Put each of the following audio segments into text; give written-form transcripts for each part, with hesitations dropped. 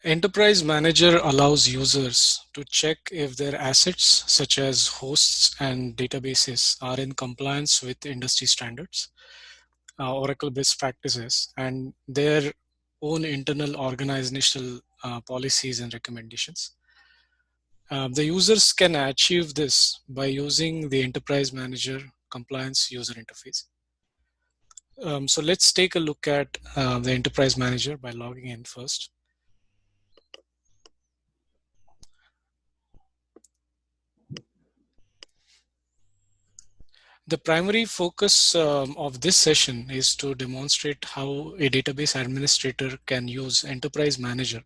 Enterprise Manager allows users to check if their assets, such as hosts and databases, are in compliance with industry standards, Oracle best practices, and their own internal organizational policies and recommendations. The users can achieve this by using the Enterprise Manager compliance user interface. So let's take a look at the Enterprise Manager by logging in first. The primary focus of this session is to demonstrate how a database administrator can use Enterprise Manager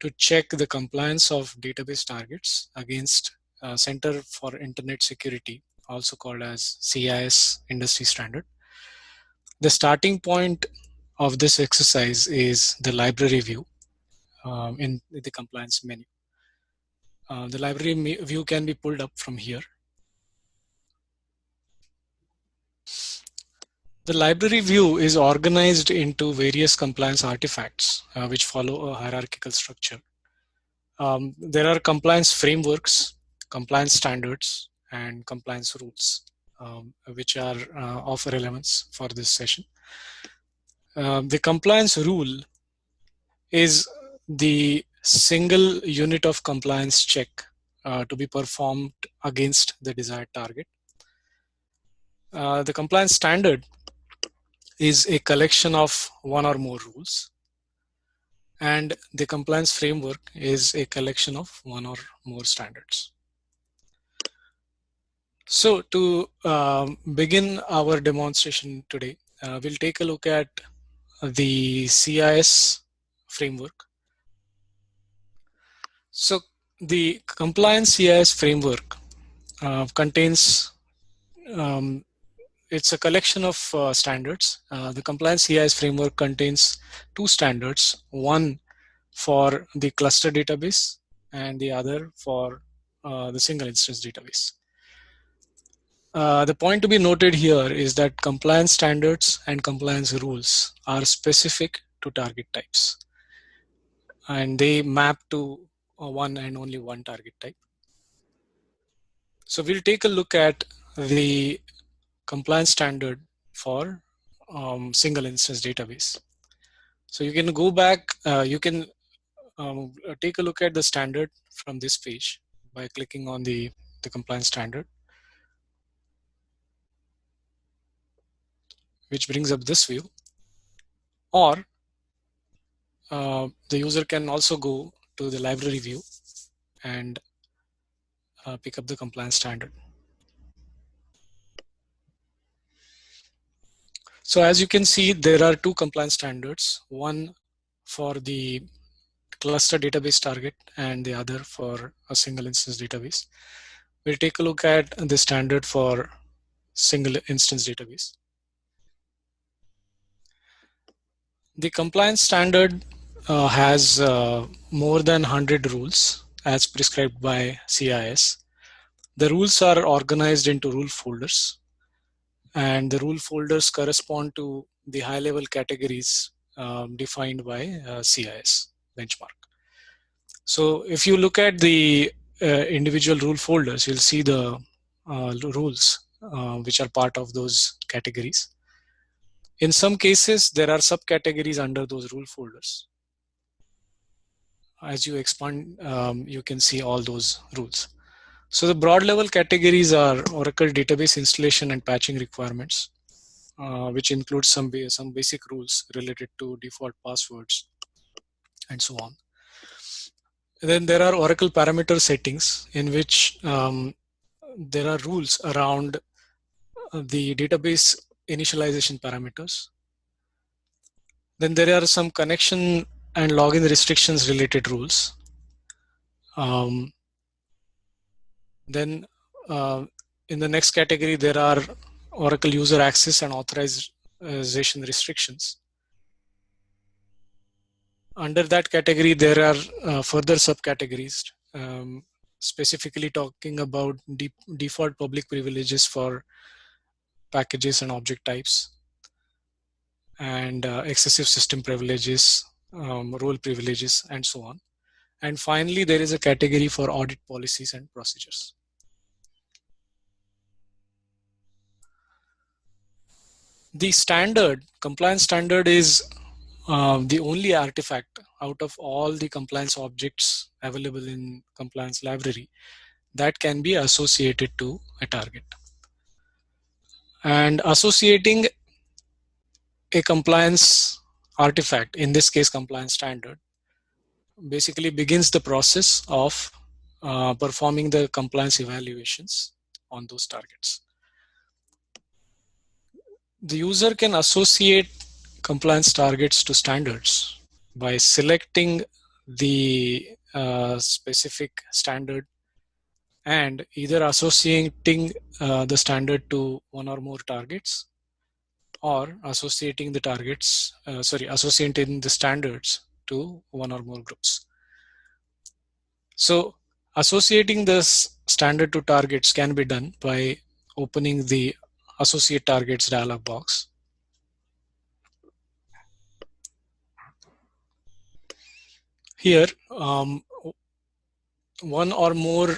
to check the compliance of database targets against Center for Internet Security, also called as CIS Industry Standard. The starting point of this exercise is the library view in the compliance menu. The library view can be pulled up from here. The library view is organized into various compliance artifacts which follow a hierarchical structure. There are compliance frameworks, compliance standards, and compliance rules, which are of relevance for this session. The compliance rule is the single unit of compliance check to be performed against the desired target. The compliance standard is a collection of one or more rules, and the compliance framework is a collection of one or more standards. So to begin our demonstration today, we'll take a look at the CIS framework. So the compliance CIS framework contains it's a collection of standards. The compliance CIS framework contains two standards, one for the cluster database and the other for the single instance database. The point to be noted here is that compliance standards and compliance rules are specific to target types, and they map to one and only one target type. So we'll take a look at the compliance standard for single instance database. So you can go back, you can take a look at the standard from this page by clicking on the compliance standard, which brings up this view. Or the user can also go to the library view and pick up the compliance standard. So as you can see, there are two compliance standards, one for the cluster database target and the other for a single instance database. We'll take a look at the standard for single instance database. The compliance standard has more than 100 rules as prescribed by CIS. The rules are organized into rule folders, and the rule folders correspond to the high-level categories defined by CIS benchmark. So if you look at the individual rule folders, you'll see the rules which are part of those categories. In some cases, there are subcategories under those rule folders. As you expand, you can see all those rules. So the broad level categories are Oracle database installation and patching requirements, which includes some basic rules related to default passwords and so on. And then there are Oracle parameter settings in which there are rules around the database initialization parameters. Then there are some connection and login restrictions related rules. Then in the next category, there are Oracle user access and authorization restrictions. Under that category, there are further subcategories, specifically talking about default public privileges for packages and object types, and excessive system privileges role privileges, and so on. And finally, there is a category for audit policies and procedures. The standard, compliance standard, is the only artifact out of all the compliance objects available in compliance library that can be associated to a target. And associating a compliance artifact, in this case compliance standard, basically begins the process of performing the compliance evaluations on those targets. The user can associate compliance targets to standards by selecting the specific standard and either associating the standard to one or more targets, or associating the associating the standards to one or more groups. So associating this standard to targets can be done by opening the associate targets dialog box. Here, one or more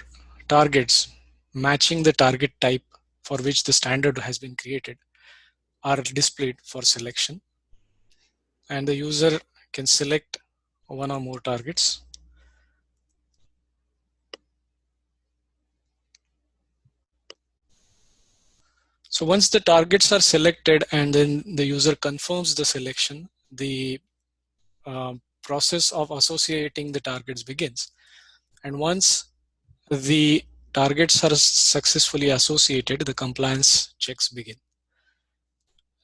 targets matching the target type for which the standard has been created are displayed for selection, and the user can select one or more targets. So once the targets are selected and then the user confirms the selection, the process of associating the targets begins. And once the targets are successfully associated, the compliance checks begin.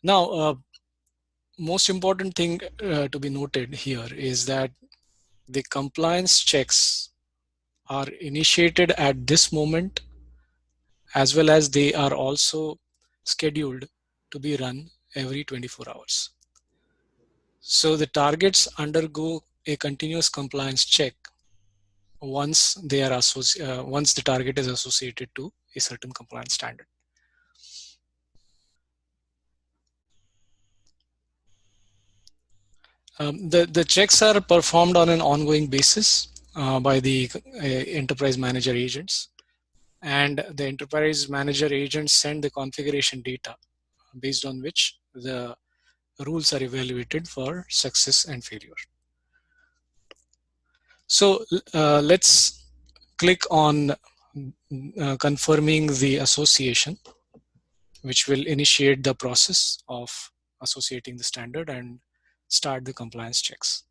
Now, most important thing to be noted here is that the compliance checks are initiated at this moment, as well as they are also scheduled to be run every 24 hours. So the targets undergo a continuous compliance check once they are once the target is associated to a certain compliance standard. The checks are performed on an ongoing basis by the enterprise manager agents, and the enterprise manager agents send the configuration data based on which the rules are evaluated for success and failure. So let's click on confirming the association, which will initiate the process of associating the standard and start the compliance checks.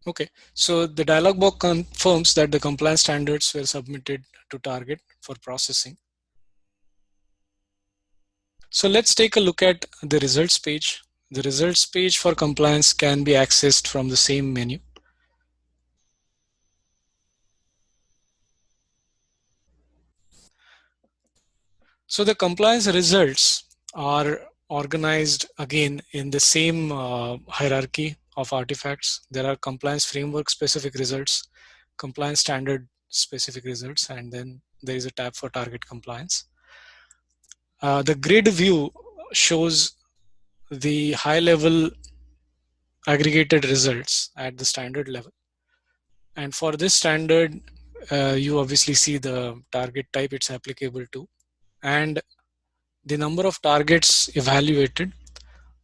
Okay, so the dialog box confirms that the compliance standards were submitted to target for processing. So let's take a look at the results page. The results page for compliance can be accessed from the same menu. So the compliance results are organized again in the same hierarchy of artifacts. There are compliance framework specific results, compliance standard specific results, and then there is a tab for target compliance. The grid view shows the high level aggregated results at the standard level. And for this standard, you obviously see the target type it's applicable to, and the number of targets evaluated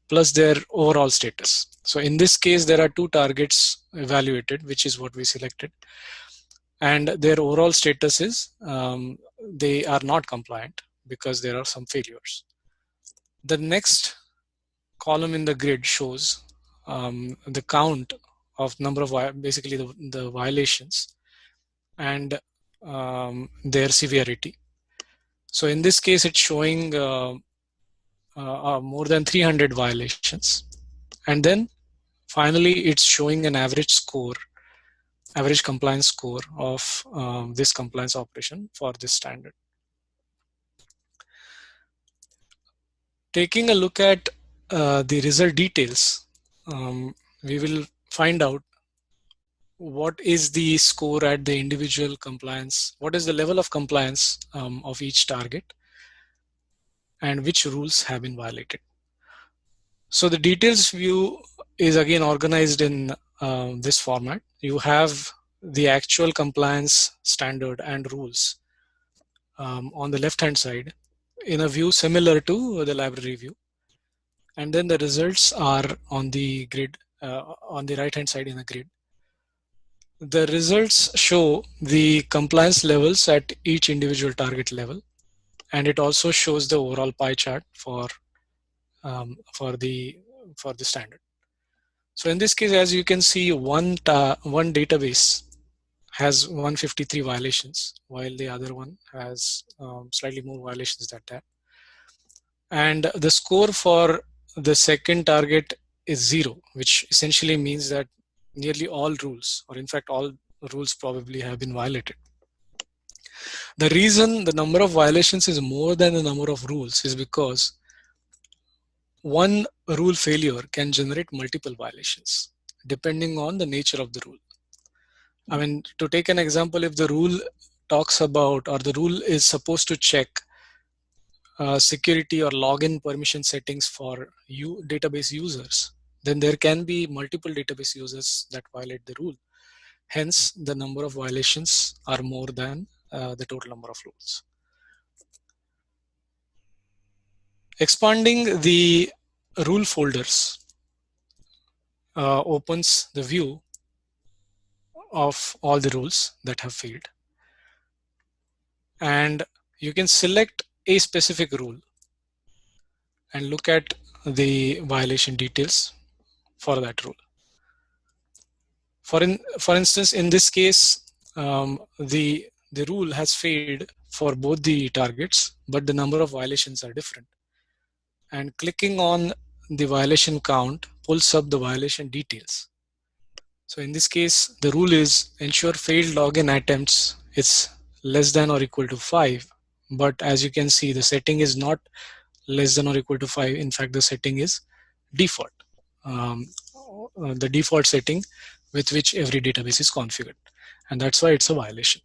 plus their overall status. So in this case, there are 2 targets evaluated, which is what we selected, and their overall status is they are not compliant because there are some failures. The next column in the grid shows the count of number of basically the violations and their severity. So in this case, it's showing more than 300 violations, and then finally it's showing an average score, average compliance score of this compliance operation for this standard. Taking a look at the result details, we will find out what is the score at the individual compliance, what is the level of compliance of each target, and which rules have been violated. So the details view is again organized in this format. You have the actual compliance standard and rules on the left hand side in a view similar to the library view, and then the results are on the grid on the right hand side in a grid. The results show the compliance levels at each individual target level, and it also shows the overall pie chart um, for the for the standard. So in this case, as you can see, one database has 153 violations, while the other one has slightly more violations than that. And the score for the second target is 0, which essentially means that nearly all rules, or in fact all rules probably have been violated. The reason the number of violations is more than the number of rules is because one rule failure can generate multiple violations depending on the nature of the rule. I mean, to take an example, if the rule talks about, or the rule is supposed to check security or login permission settings for database users, then there can be multiple database users that violate the rule. Hence, the number of violations are more than the total number of rules. Expanding the rule folders opens the view of all the rules that have failed. And you can select a specific rule and look at the violation details for that rule. For instance, in this case, the rule has failed for both the targets, but the number of violations are different. And clicking on the violation count pulls up the violation details. So in this case, the rule is ensure failed login attempts is less than or equal to 5. But as you can see, the setting is not less than or equal to 5. In fact, the setting is default, the default setting with which every database is configured. And that's why it's a violation.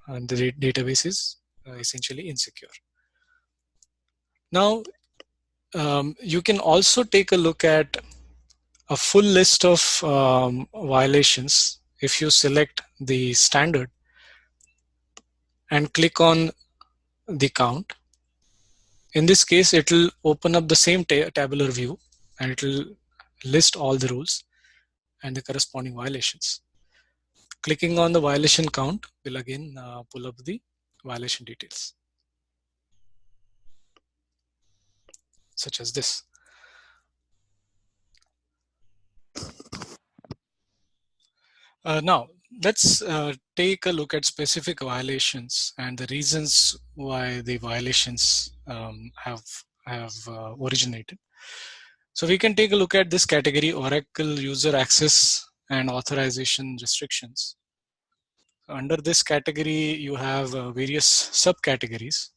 And the database is essentially insecure. Now, you can also take a look at a full list of violations if you select the standard and click on the count. In this case, it will open up the same tabular view, and it will list all the rules and the corresponding violations. Clicking on the violation count will again pull up the violation details, such as this. Now, let's take a look at specific violations and the reasons why the violations have originated. So we can take a look at this category: Oracle user access and authorization restrictions. Under this category, you have various subcategories,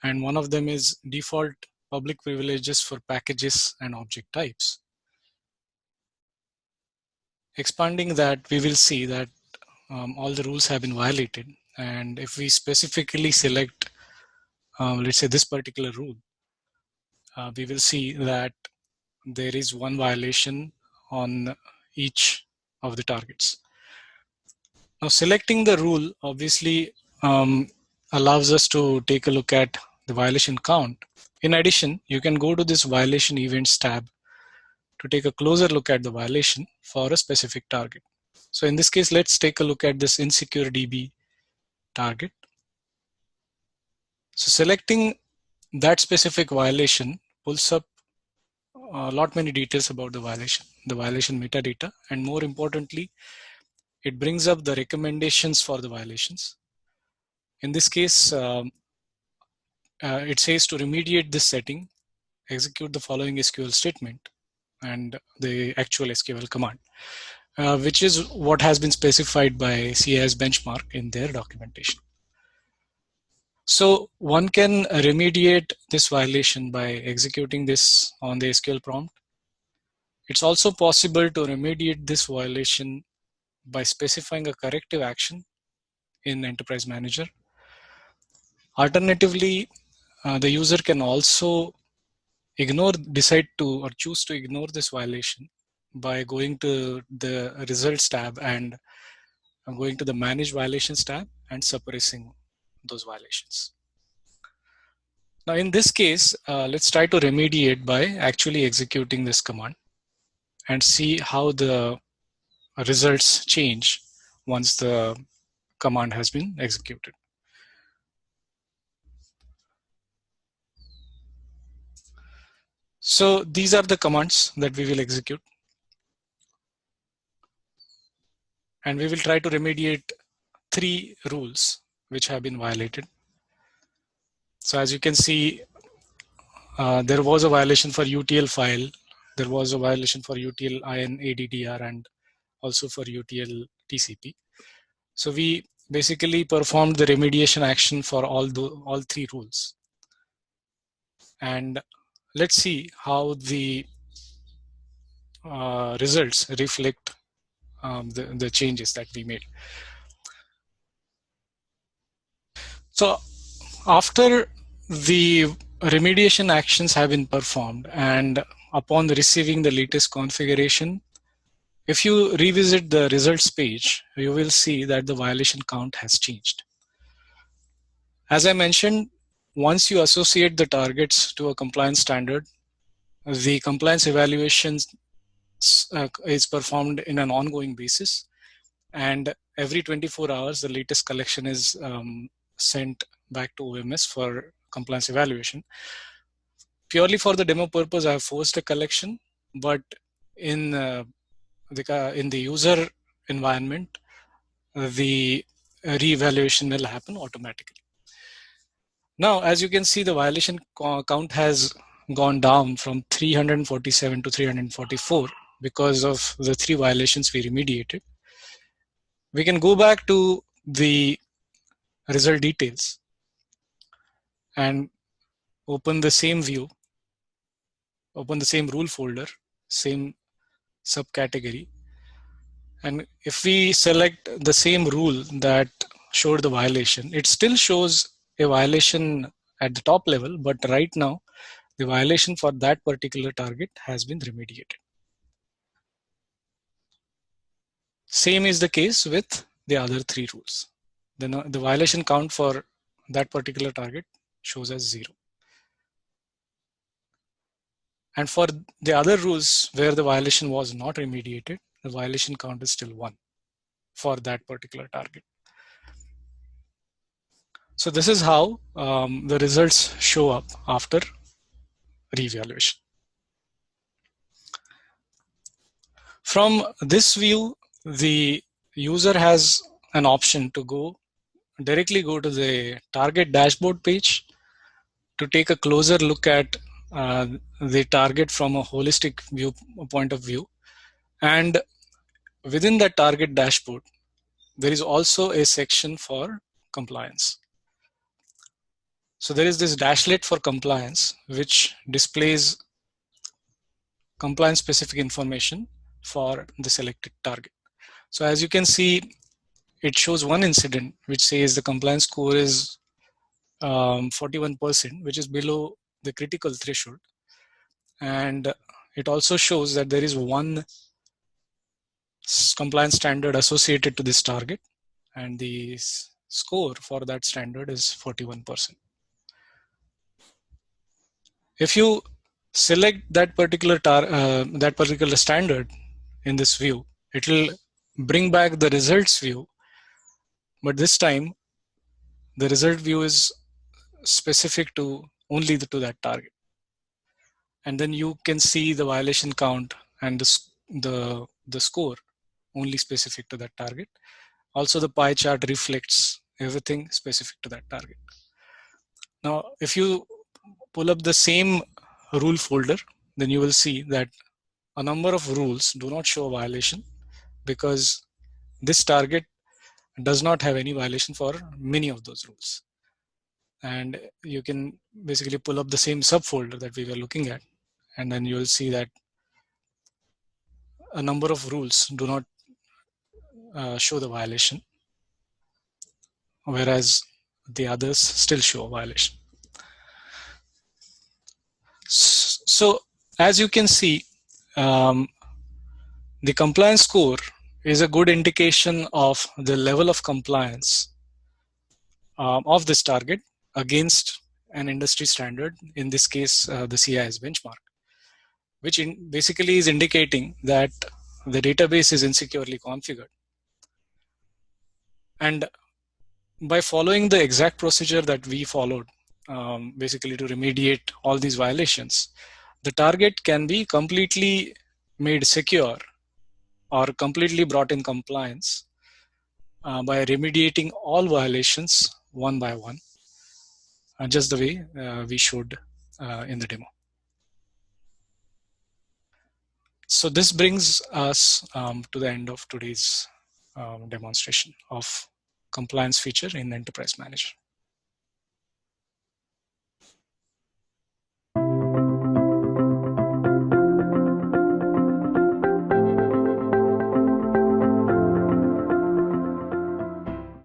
and one of them is default public privileges for packages and object types. Expanding that, we will see that all the rules have been violated. And if we specifically select, let's say, this particular rule, we will see that there is one violation on each of the targets. Now, selecting the rule obviously allows us to take a look at the violation count. In addition, you can go to this violation events tab to take a closer look at the violation for a specific target. So in this case, let's take a look at this insecure DB target. So selecting that specific violation pulls up a lot many details about the violation metadata, and more importantly, it brings up the recommendations for the violations. In this case, it says to remediate this setting, execute the following SQL statement and the actual SQL command, which is what has been specified by CIS benchmark in their documentation. So one can remediate this violation by executing this on the SQL prompt. It's also possible to remediate this violation by specifying a corrective action in Enterprise Manager. Alternatively, the user can also decide to or choose to ignore this violation by going to the results tab and going to the manage violations tab and suppressing those violations. Now in this case, let's try to remediate by actually executing this command and see how the results change once the command has been executed. So these are the commands that we will execute, and we will try to remediate 3 rules which have been violated. So as you can see, there was a violation for UTL file, there was a violation for UTL IN ADDR, and also for UTL TCP. So we basically performed the remediation action for all 3 rules. And let's see how the results reflect the changes that we made. So after the remediation actions have been performed and upon receiving the latest configuration, if you revisit the results page, you will see that the violation count has changed. As I mentioned, once you associate the targets to a compliance standard, the compliance evaluation is performed in an ongoing basis, and every 24 hours the latest collection is sent back to OMS for compliance evaluation. Purely for the demo purpose, I have forced a collection, but in the user environment, the re-evaluation will happen automatically. Now, as you can see, the violation count has gone down from 347 to 344 because of the 3 violations we remediated. We can go back to the result details and open the same view, open the same rule folder, same subcategory. And if we select the same rule that showed the violation, it still shows a violation at the top level, but right now the violation for that particular target has been remediated. Same is the case with the other 3 rules. The violation count for that particular target shows as 0. And for the other rules where the violation was not remediated, the violation count is still 1 for that particular target. So this is how the results show up after reevaluation. From this view, the user has an option to directly go to the target dashboard page to take a closer look at the target from a holistic point of view. And within the target dashboard, there is also a section for compliance. So there is this dashlet for compliance, which displays compliance specific information for the selected target. So as you can see, it shows one incident which says the compliance score is 41%, which is below the critical threshold. And it also shows that there is one compliance standard associated to this target, and the score for that standard is 41%. If you select that particular standard in this view, it will bring back the results view, but this time the result view is specific to only to that target. And then you can see the violation count and the score only specific to that target. Also, the pie chart reflects everything specific to that target. Now, if you pull up the same rule folder, then you will see that a number of rules do not show a violation because this target does not have any violation for many of those rules. And you can basically pull up the same subfolder that we were looking at, and then you will see that a number of rules do not show the violation, whereas the others still show a violation. So as you can see, the compliance score is a good indication of the level of compliance of this target against an industry standard, in this case, the CIS benchmark, which basically is indicating that the database is insecurely configured. And by following the exact procedure that we followed, basically to remediate all these violations, the target can be completely made secure or completely brought in compliance by remediating all violations one by one, just the way we showed in the demo. So this brings us to the end of today's demonstration of compliance feature in Enterprise Manager.